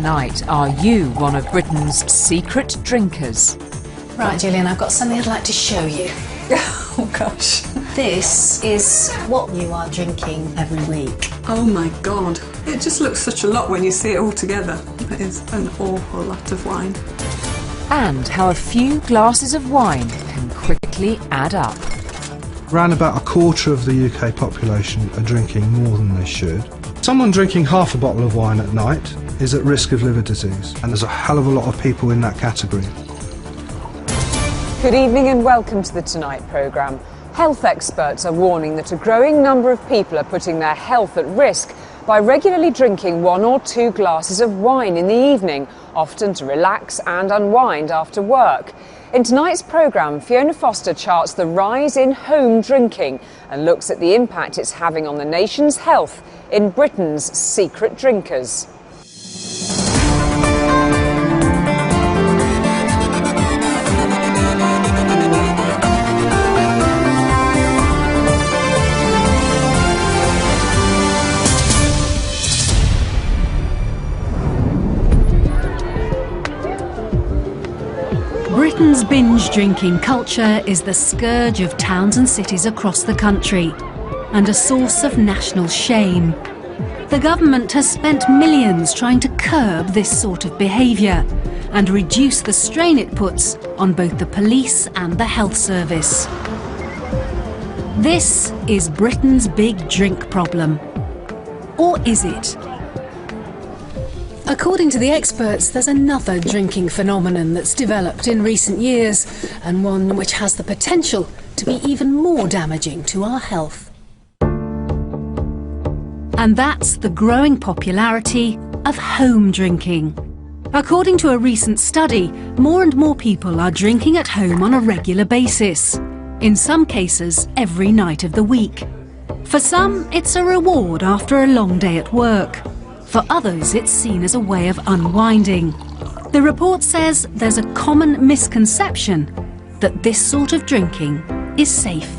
tonight. Are you one of Britain's secret drinkers? Right, Jillian, I've got something I'd like to show you. Oh gosh. This is what you are drinking every week. Oh my god. It just looks such a lot when you see it all together. It is an awful lot of wine. And how a few glasses of wine can quickly add up. Around about a quarter of the UK population are drinking more than they should. Someone drinking half a bottle of wine at night is at risk of liver disease, and there's a hell of a lot of people in that category. Good evening and welcome to the Tonight programme. Health experts are warning that a growing number of people are putting their health at risk by regularly drinking 1 or 2 glasses of wine in the evening, often to relax and unwind after work. In tonight's programme, Fiona Foster charts the rise in home drinking and looks at the impact it's having on the nation's health in Britain's secret drinkers. Britain's binge drinking culture is the scourge of towns and cities across the country and a source of national shame. The government has spent millions trying to curb this sort of behaviour and reduce the strain it puts on both the police and the health service. This is Britain's big drink problem. Or is it? According to the experts, there's another drinking phenomenon that's developed in recent years, and one which has the potential to be even more damaging to our health. And that's the growing popularity of home drinking. According to a recent study, more and more people are drinking at home on a regular basis. In some cases, every night of the week. For some, it's a reward after a long day at work. For others, it's seen as a way of unwinding. The report says there's a common misconception that this sort of drinking is safe.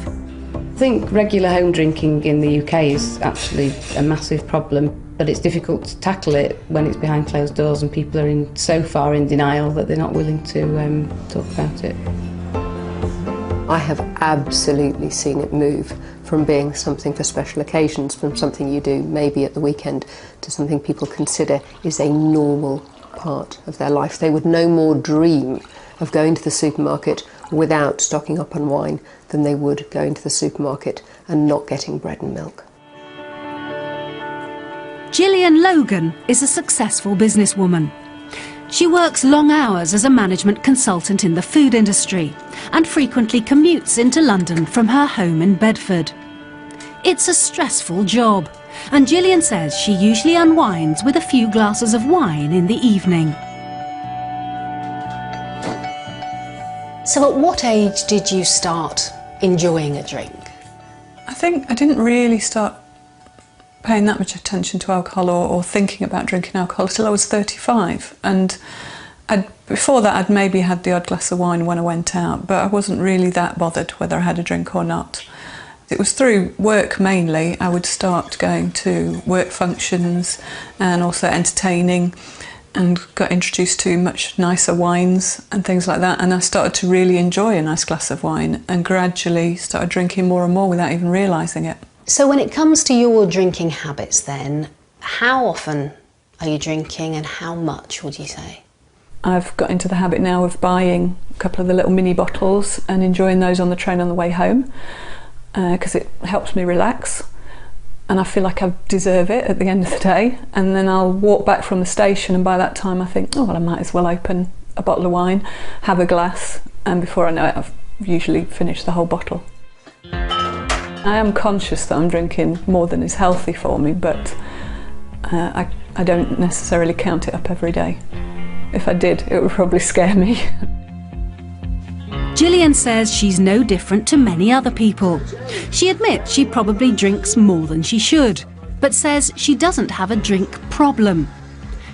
I think regular home drinking in the UK is actually a massive problem, but it's difficult to tackle it when it's behind closed doors and people are so far in denial that they're not willing to talk about it. I have absolutely seen it move from being something for special occasions, from something you do maybe at the weekend, to something people consider is a normal part of their life. They would no more dream of going to the supermarket without stocking up on wine than they would going to the supermarket and not getting bread and milk. Jillian Logan is a successful businesswoman. She works long hours as a management consultant in the food industry and frequently commutes into London from her home in Bedford. It's a stressful job, and Jillian says she usually unwinds with a few glasses of wine in the evening. So at what age did you start enjoying a drink? I think I didn't really start paying that much attention to alcohol or thinking about drinking alcohol until I was 35, and before that I'd maybe had the odd glass of wine when I went out, but I wasn't really that bothered whether I had a drink or not. It was through work mainly. I would start going to work functions and also entertaining, and got introduced to much nicer wines and things like that, and I started to really enjoy a nice glass of wine and gradually started drinking more and more without even realising it. So when it comes to your drinking habits then, how often are you drinking and how much would you say? I've got into the habit now of buying a couple of the little mini bottles and enjoying those on the train on the way home, because it helps me relax and I feel like I deserve it at the end of the day. And then I'll walk back from the station, and by that time I think, oh well, I might as well open a bottle of wine, have a glass, and before I know it I've usually finished the whole bottle. I am conscious that I'm drinking more than is healthy for me, but I don't necessarily count it up every day. If I did, it would probably scare me. Jillian says she's no different to many other people. She admits she probably drinks more than she should, but says she doesn't have a drink problem.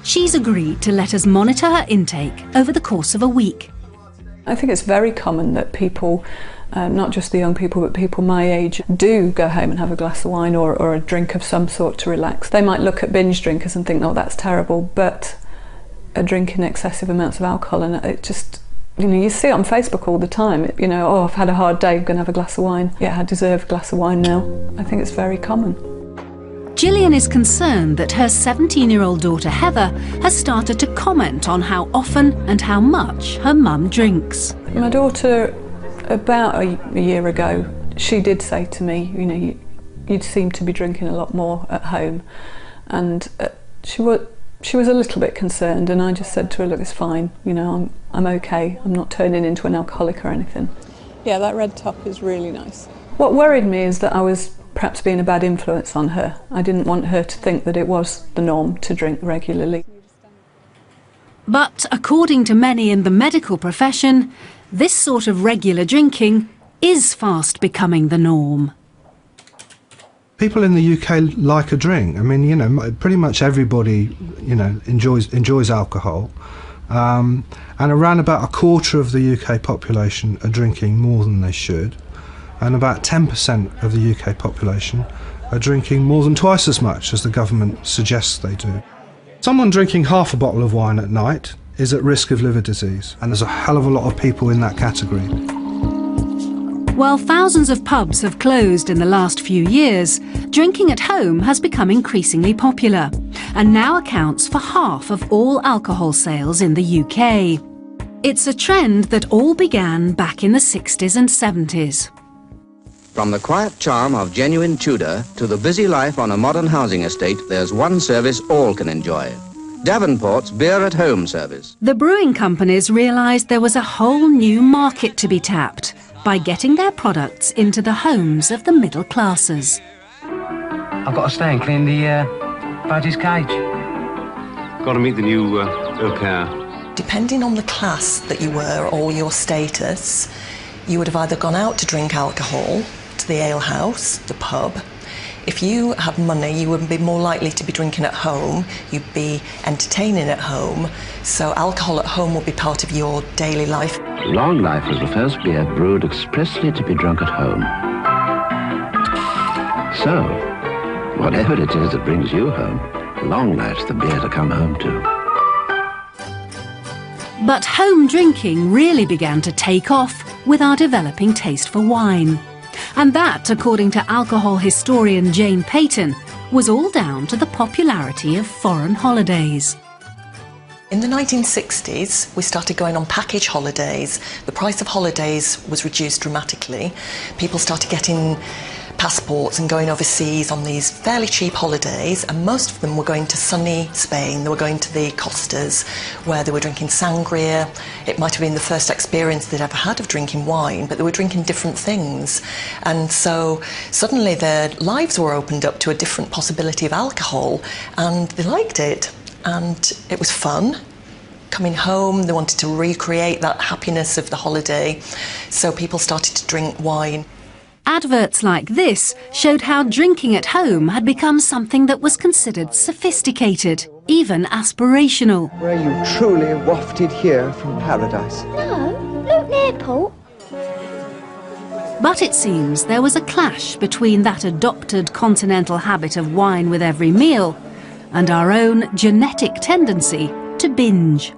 She's agreed to let us monitor her intake over the course of a week. I think it's very common that people, not just the young people, but people my age, do go home and have a glass of wine or a drink of some sort to relax. They might look at binge drinkers and think, oh, that's terrible, but are drinking excessive amounts of alcohol, and it just, you see it on Facebook all the time. Oh, I've had a hard day, I'm going to have a glass of wine. Yeah, I deserve a glass of wine now. I think it's very common. Gillian is concerned that her 17-year-old daughter Heather has started to comment on how often and how much her mum drinks. My daughter, about a year ago, she did say to me, you'd seem to be drinking a lot more at home, and she was a little bit concerned, and I just said to her, look, it's fine, I'm okay, I'm not turning into an alcoholic or anything. Yeah, that red top is really nice. What worried me is that I was perhaps being a bad influence on her. I didn't want her to think that it was the norm to drink regularly. But according to many in the medical profession, this sort of regular drinking is fast becoming the norm. People in the UK like a drink. I mean, pretty much everybody, enjoys alcohol. And around about a quarter of the UK population are drinking more than they should. And about 10% of the UK population are drinking more than twice as much as the government suggests they do. Someone drinking half a bottle of wine at night is at risk of liver disease, and there's a hell of a lot of people in that category. While thousands of pubs have closed in the last few years, drinking at home has become increasingly popular and now accounts for half of all alcohol sales in the UK. It's a trend that all began back in the 60s and 70s. From the quiet charm of genuine Tudor to the busy life on a modern housing estate, there's one service all can enjoy. Davenport's Beer at Home service. The brewing companies realised there was a whole new market to be tapped by getting their products into the homes of the middle classes. I've got to stay and clean the badger's cage. Got to meet the new au pair. Depending on the class that you were or your status, you would have either gone out to drink alcohol, to the alehouse, the pub. If you had money, you would be more likely to be drinking at home, you'd be entertaining at home, so alcohol at home would be part of your daily life. Long Life was the first beer brewed expressly to be drunk at home. So, whatever it is that brings you home, Long Life's the beer to come home to. But home drinking really began to take off with our developing taste for wine. And that, according to alcohol historian Jane Payton, was all down to the popularity of foreign holidays. In the 1960s, we started going on package holidays. The price of holidays was reduced dramatically. People started getting passports and going overseas on these fairly cheap holidays, and most of them were going to sunny Spain. They were going to the Costas, where they were drinking sangria. It might have been the first experience they'd ever had of drinking wine, but they were drinking different things. And so suddenly their lives were opened up to a different possibility of alcohol, and they liked it. And it was fun. Coming home, they wanted to recreate that happiness of the holiday, so people started to drink wine. Adverts like this showed how drinking at home had become something that was considered sophisticated, even aspirational. Were you truly wafted here from paradise? No, Luton Airport. But it seems there was a clash between that adopted continental habit of wine with every meal and our own genetic tendency to binge.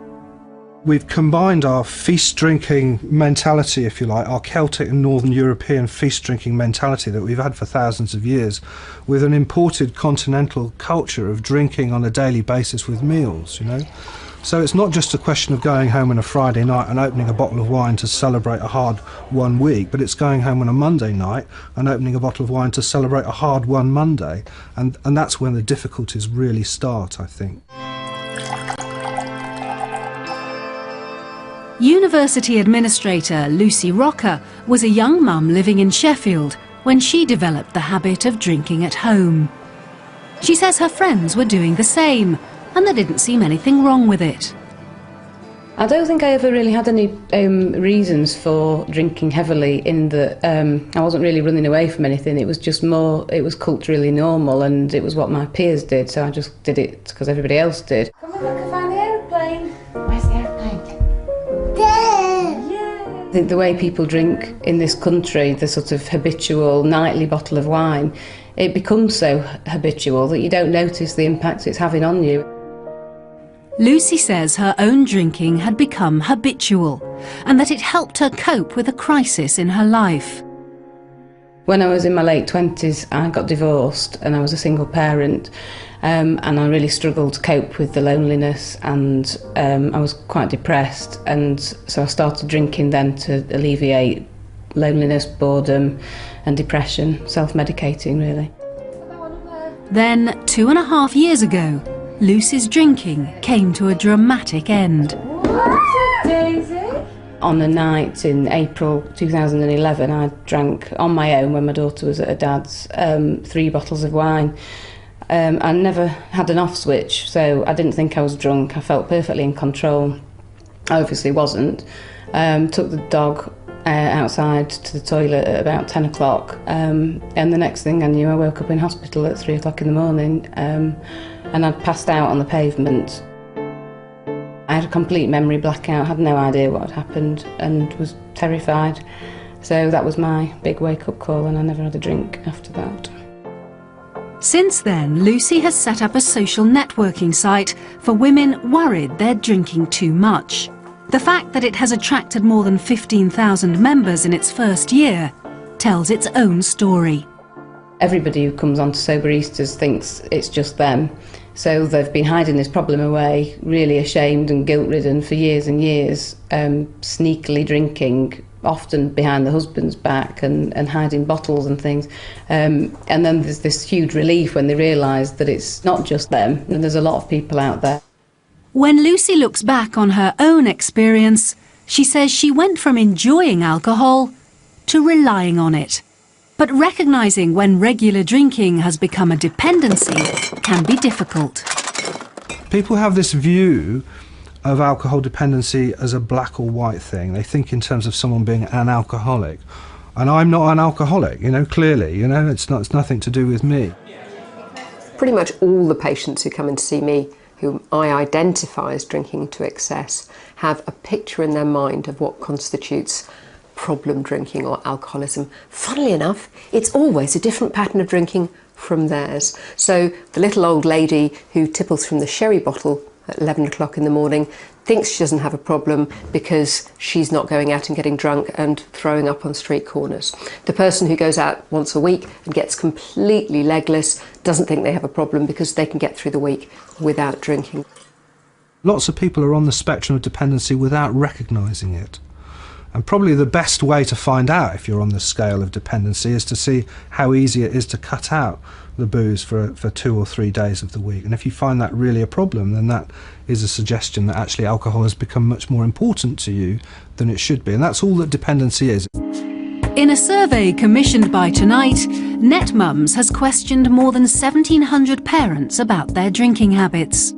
We've combined our feast-drinking mentality, if you like, our Celtic and Northern European feast-drinking mentality that we've had for thousands of years, with an imported continental culture of drinking on a daily basis with meals, So it's not just a question of going home on a Friday night and opening a bottle of wine to celebrate a hard-won week, but it's going home on a Monday night and opening a bottle of wine to celebrate a hard-won Monday. And that's when the difficulties really start, I think. University administrator Lucy Rocker was a young mum living in Sheffield when she developed the habit of drinking at home. She says her friends were doing the same, and there didn't seem anything wrong with it. I don't think I ever really had any reasons for drinking heavily, in that I wasn't really running away from anything. It was just more, it was culturally normal, and it was what my peers did, so I just did it because everybody else did. Come and look, I found the aeroplane. Where's the aeroplane? I think the way people drink in this country, the sort of habitual nightly bottle of wine, it becomes so habitual that you don't notice the impact it's having on you. Lucy says her own drinking had become habitual and that it helped her cope with a crisis in her life. When I was in my late 20s, I got divorced and I was a single parent, and I really struggled to cope with the loneliness, and I was quite depressed, and so I started drinking then to alleviate loneliness, boredom and depression, self-medicating really. Then, 2.5 years ago, Lucy's drinking came to a dramatic end. On a night in April 2011, I drank on my own when my daughter was at her dad's 3 bottles of wine. I never had an off switch, so I didn't think I was drunk. I felt perfectly in control. I obviously wasn't. Took the dog outside to the toilet at about 10 o'clock, and the next thing I knew, I woke up in hospital at 3 o'clock in the morning, and I'd passed out on the pavement. I had a complete memory blackout, had no idea what had happened and was terrified. So that was my big wake-up call, and I never had a drink after that. Since then, Lucy has set up a social networking site for women worried they're drinking too much. The fact that it has attracted more than 15,000 members in its first year tells its own story. Everybody who comes onto Sober Easters thinks it's just them. So they've been hiding this problem away, really ashamed and guilt-ridden for years and years, sneakily drinking, often behind the husband's back, and hiding bottles and things. And then there's this huge relief when they realise that it's not just them, and there's a lot of people out there. When Lucy looks back on her own experience, she says she went from enjoying alcohol to relying on it. But recognising when regular drinking has become a dependency can be difficult. People have this view of alcohol dependency as a black or white thing. They think in terms of someone being an alcoholic. And I'm not an alcoholic, clearly, it's nothing to do with me. Pretty much all the patients who come in to see me, whom I identify as drinking to excess, have a picture in their mind of what constitutes problem drinking or alcoholism. Funnily enough, it's always a different pattern of drinking from theirs. So the little old lady who tipples from the sherry bottle at 11 o'clock in the morning thinks she doesn't have a problem because she's not going out and getting drunk and throwing up on street corners. The person who goes out once a week and gets completely legless doesn't think they have a problem because they can get through the week without drinking. Lots of people are on the spectrum of dependency without recognising it. And probably the best way to find out if you're on the scale of dependency is to see how easy it is to cut out the booze for 2 or 3 days of the week. And if you find that really a problem, then that is a suggestion that actually alcohol has become much more important to you than it should be. And that's all that dependency is. In a survey commissioned by Tonight, NetMums has questioned more than 1,700 parents about their drinking habits.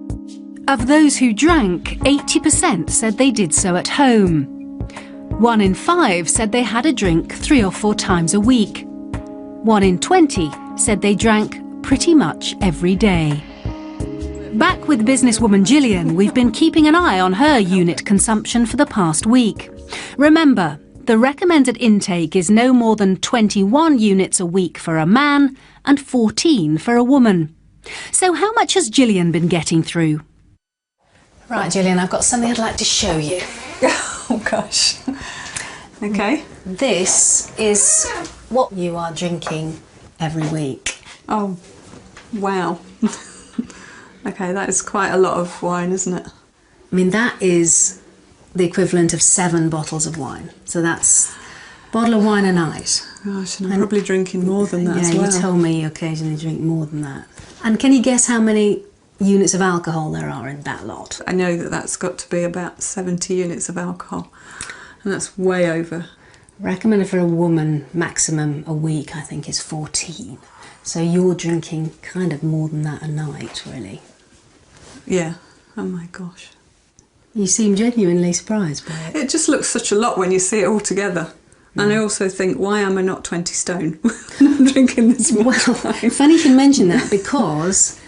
Of those who drank, 80% said they did so at home. 1 in 5 said they had a drink 3 or 4 times a week. 1 in 20 said they drank pretty much every day. Back with businesswoman Jillian, we've been keeping an eye on her unit consumption for the past week. Remember, the recommended intake is no more than 21 units a week for a man and 14 for a woman. So how much has Jillian been getting through? Right, Jillian, I've got something I'd like to show you. Oh gosh. Okay. This is what you are drinking every week. Oh, wow. Okay, that is quite a lot of wine, isn't it? I mean, that is the equivalent of 7 bottles of wine. So that's a bottle of wine a night. Gosh, and I'm probably drinking more than that as well. You told me you occasionally drink more than that. And can you guess how many units of alcohol there are in that lot? I know that that's got to be about 70 units of alcohol, and that's way over. Recommended for a woman, maximum a week, I think, is 14. So you're drinking kind of more than that a night, really. Yeah. Oh my gosh. You seem genuinely surprised by it. It just looks such a lot when you see it all together. And I also think, why am I not 20 stone when I'm drinking this much wine? Funny you should mention that, because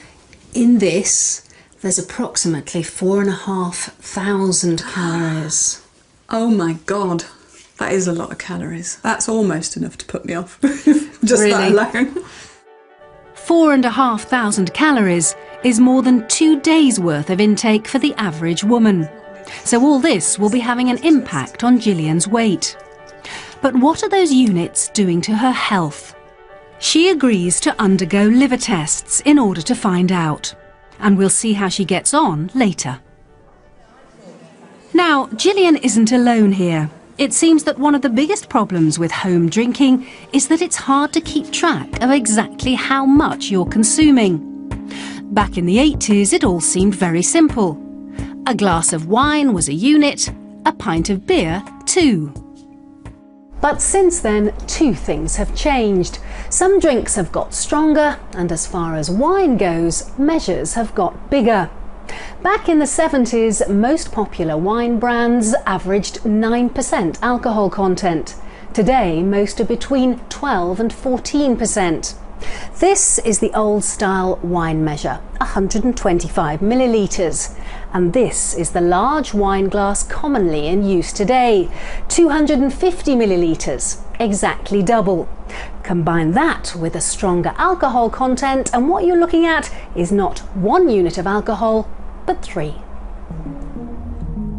in this, there's approximately 4,500 calories. Oh my God, that is a lot of calories. That's almost enough to put me off, just Really? that alone. 4,500 calories is more than 2 days' worth of intake for the average woman. So all this will be having an impact on Jillian's weight. But what are those units doing to her health? She agrees to undergo liver tests in order to find out. And we'll see how she gets on later. Now, Jillian isn't alone here. It seems that one of the biggest problems with home drinking is that it's hard to keep track of exactly how much you're consuming. Back in the 80s, it all seemed very simple. A glass of wine was a unit, a pint of beer, 2. But since then, 2 things have changed. Some drinks have got stronger, and as far as wine goes, measures have got bigger. Back in the 70s, most popular wine brands averaged 9% alcohol content. Today, most are between 12 and 14%. This is the old-style wine measure, 125 millilitres. And this is the large wine glass commonly in use today, 250 millilitres, exactly double. Combine that with a stronger alcohol content and what you're looking at is not 1 unit of alcohol, but 3.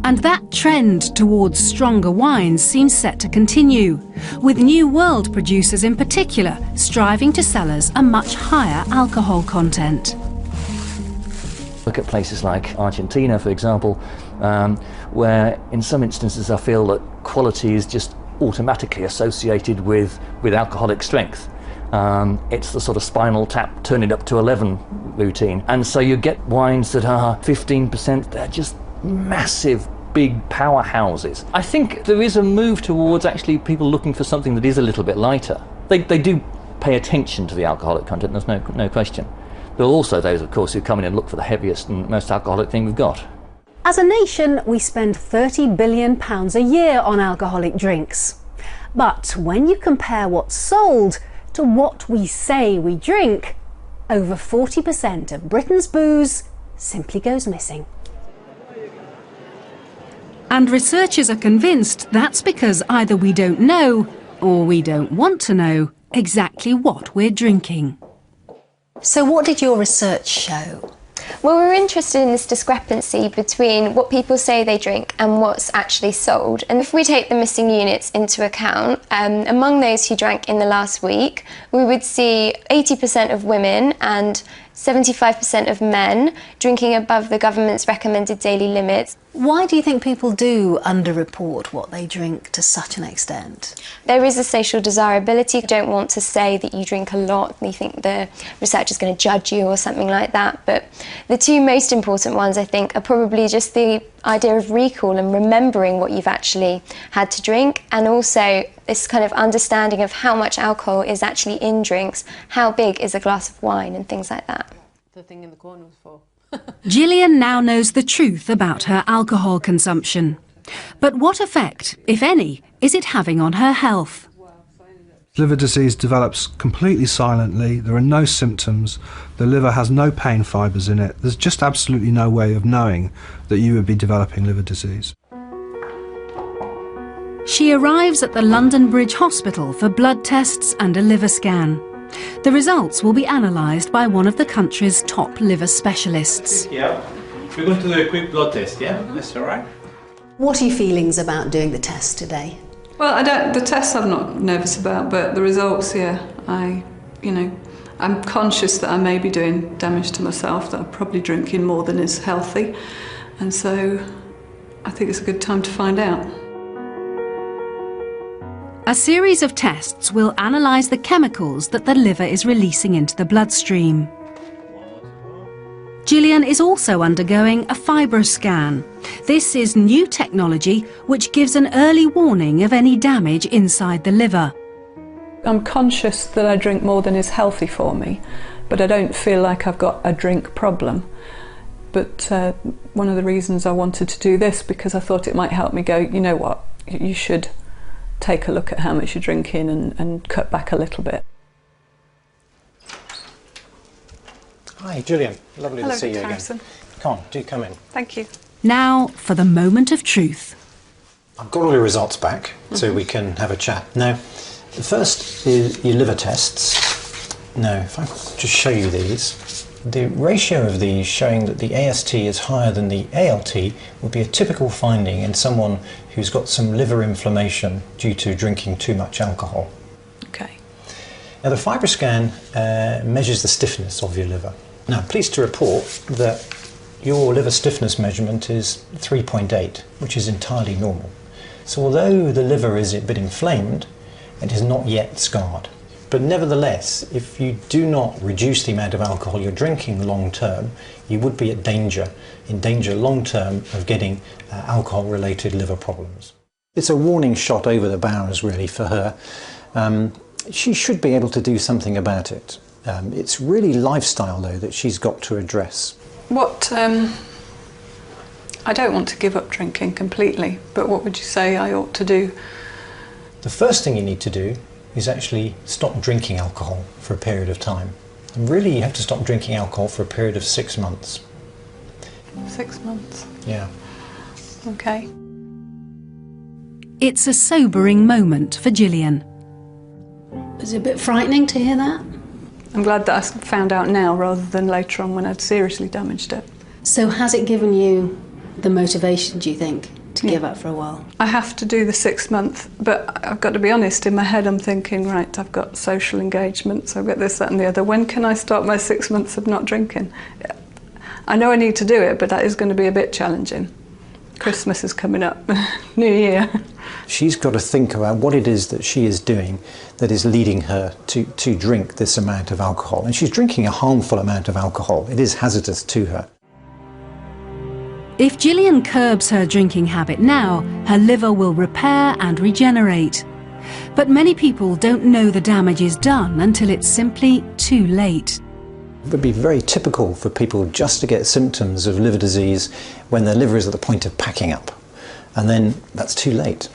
And that trend towards stronger wines seems set to continue, with New World producers in particular striving to sell us a much higher alcohol content. Look at places like Argentina, for example, where in some instances I feel that quality is just automatically associated with alcoholic strength. It's the sort of Spinal Tap, turn it up to 11 routine. And so you get wines that are 15%, they're just massive, big powerhouses. I think there is a move towards actually people looking for something that is a little bit lighter. They do pay attention to the alcoholic content, there's no question. There are also those, of course, who come in and look for the heaviest and most alcoholic thing we've got. As a nation, we spend £30 billion a year on alcoholic drinks. But when you compare what's sold to what we say we drink, over 40% of Britain's booze simply goes missing. And researchers are convinced that's because either we don't know, or we don't want to know, exactly what we're drinking. So what did your research show? Well, we were interested in this discrepancy between what people say they drink and what's actually sold. And if we take the missing units into account, among those who drank in the last week, we would see 80% of women and 75% of men drinking above the government's recommended daily limits. Why do you think people do underreport what they drink to such an extent? There is a social desirability. You don't want to say that you drink a lot. You think the research is going to judge you or something like that. But the 2 most important ones, I think, are probably just the idea of recall and remembering what you've actually had to drink, and also this kind of understanding of how much alcohol is actually in drinks, how big is a glass of wine and things like that. The thing in the corner was for. Gillian now knows the truth about her alcohol consumption. But what effect, if any, is it having on her health? Liver disease develops completely silently, there are no symptoms, the liver has no pain fibres in it, there's just absolutely no way of knowing that you would be developing liver disease. She arrives at the London Bridge Hospital for blood tests and a liver scan. The results will be analysed by one of the country's top liver specialists. Yeah, we're going to do a quick blood test, yeah? That's all right. What are your feelings about doing the test today? Well, the tests I'm not nervous about, but the results, yeah, I'm conscious that I may be doing damage to myself, that I'm probably drinking more than is healthy, and so I think it's a good time to find out. A series of tests will analyse the chemicals that the liver is releasing into the bloodstream. Jillian is also undergoing a fibroscan. This is new technology which gives an early warning of any damage inside the liver. I'm conscious that I drink more than is healthy for me, but I don't feel like I've got a drink problem. But one of the reasons I wanted to do this, because I thought it might help me go, you know what, you should take a look at how much you're drinking and cut back a little bit. Hi, Jillian. Lovely to see you again. Come on, do come in. Thank you. Now for the moment of truth. I've got all your results back, so we can have a chat. Now, the first is your liver tests. No, if I could just show you these. The ratio of these showing that the AST is higher than the ALT would be a typical finding in someone who's got some liver inflammation due to drinking too much alcohol. Okay. Now the FibroScan measures the stiffness of your liver. Now I'm pleased to report that your liver stiffness measurement is 3.8, which is entirely normal. So although the liver is a bit inflamed, it is not yet scarred. But nevertheless, if you do not reduce the amount of alcohol you're drinking long term, you would be in danger long term of getting alcohol-related liver problems. It's a warning shot over the bows really for her. She should be able to do something about it. It's really lifestyle though that she's got to address. I don't want to give up drinking completely, but what would you say I ought to do? The first thing you need to do is actually stop drinking alcohol for a period of time. And really you have to stop drinking alcohol for a period of 6 months. 6 months? Yeah. Okay. It's a sobering moment for Jillian. Is it a bit frightening to hear that? I'm glad that I found out now rather than later on when I'd seriously damaged it. So has it given you the motivation, do you think, to give up for a while? I have to do the 6 month, but I've got to be honest, in my head I'm thinking, right, I've got social engagements, I've got this, that and the other. When can I start my 6 months of not drinking? I know I need to do it, but that is going to be a bit challenging. Christmas is coming up, New Year. She's got to think about what it is that she is doing that is leading her to drink this amount of alcohol. And she's drinking a harmful amount of alcohol. It is hazardous to her. If Jillian curbs her drinking habit now, her liver will repair and regenerate. But many people don't know the damage is done until it's simply too late. It would be very typical for people just to get symptoms of liver disease when their liver is at the point of packing up. And then that's too late.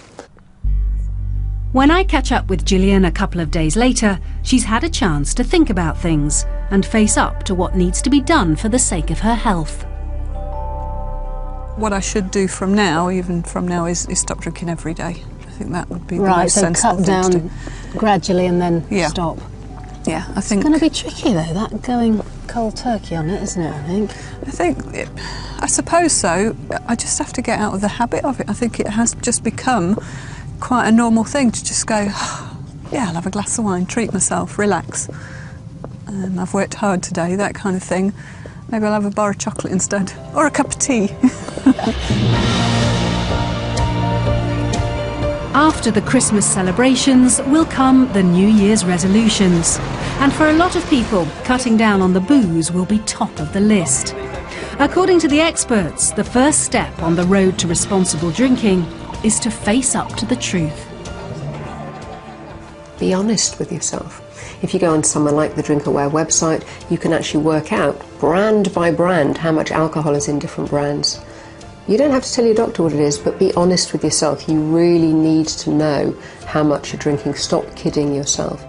When I catch up with Jillian a couple of days later, she's had a chance to think about things and face up to what needs to be done for the sake of her health. What I should do from now, even from now, is stop drinking every day. I think that would be the most so sensible cut thing to down do. gradually and then stop. Yeah, I think... It's going to be tricky though, that going cold turkey on it, isn't it, I think? I suppose so. I just have to get out of the habit of it. I think it has just become quite a normal thing to just go, yeah, I'll have a glass of wine, treat myself, relax. I've worked hard today, that kind of thing. Maybe I'll have a bar of chocolate instead, or a cup of tea. After the Christmas celebrations will come the New Year's resolutions. And for a lot of people, cutting down on the booze will be top of the list. According to the experts, the first step on the road to responsible drinking is to face up to the truth. Be honest with yourself. If you go on somewhere like the Drink Aware website, you can actually work out, brand by brand, how much alcohol is in different brands. You don't have to tell your doctor what it is, but be honest with yourself. You really need to know how much you're drinking. Stop kidding yourself.